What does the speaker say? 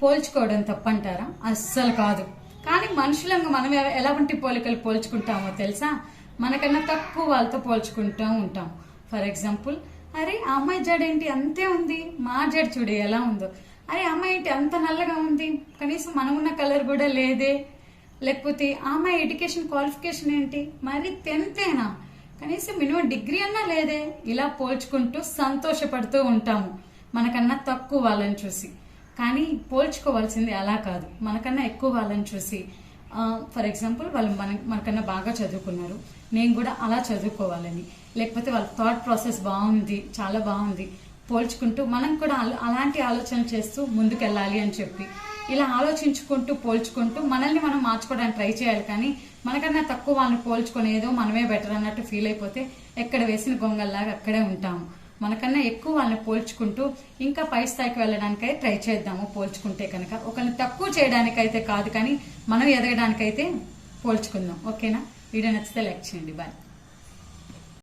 పోల్చుకోవడం తప్పంటారా? అస్సలు కాదు. కానీ మనుషులంగా మనం ఎలాంటి పోలికలు పోల్చుకుంటామో తెలుసా? మనకన్నా తక్కువ వాళ్ళతో పోల్చుకుంటూ ఉంటాం. ఫర్ ఎగ్జాంపుల్, అరే ఆ అమ్మాయి జడ ఏంటి అంతే ఉంది, మా జడ చూడు ఎలా ఉందో. అరే అమ్మాయి ఏంటి అంత నల్లగా ఉంది, కనీసం మనం ఉన్న కలర్ కూడా లేదే. లేకపోతే ఆ అమ్మాయి ఎడ్యుకేషన్ క్వాలిఫికేషన్ ఏంటి, మరి 10th కనీసం మినిమం డిగ్రీ అన్నా లేదే. ఇలా పోల్చుకుంటూ సంతోషపడుతూ ఉంటాము మనకన్నా తక్కువ వాళ్ళని చూసి. కానీ పోల్చుకోవాల్సింది అలా కాదు, మనకన్నా ఎక్కువ వాళ్ళని చూసి. ఫర్ ఎగ్జాంపుల్, వాళ్ళు మనకన్నా బాగా చదువుకున్నారు, నేను కూడా అలా చదువుకోవాలని. లేకపోతే వాళ్ళ థాట్ ప్రాసెస్ బాగుంది, చాలా బాగుంది, పోల్చుకుంటూ మనం కూడా అలాంటి ఆలోచనలు చేస్తూ ముందుకెళ్ళాలి అని చెప్పి ఇలా ఆలోచించుకుంటూ పోల్చుకుంటూ మనల్ని మనం మార్చుకోవడానికి ట్రై చేయాలి. కానీ మనకన్నా తక్కువ వాళ్ళని పోల్చుకొని ఏదో మనమే బెటర్ అన్నట్టు ఫీల్ అయిపోతే ఎక్కడ వేసిన గొంగల్లాగా అక్కడే ఉంటాము. మనకన్నా ఎక్కువ వాళ్ళని పోల్చుకుంటూ ఇంకా పై స్థాయికి వెళ్ళడానికై ట్రై చేద్దాము. పోల్చుకుంటే కనుక ఒకరిని తక్కువ చేయడానికైతే కాదు, కానీ మనం ఎదగడానికైతే పోల్చుకుందాం. ఓకేనా? వీడియో నచ్చితే లైక్ చేయండి. బాయ్.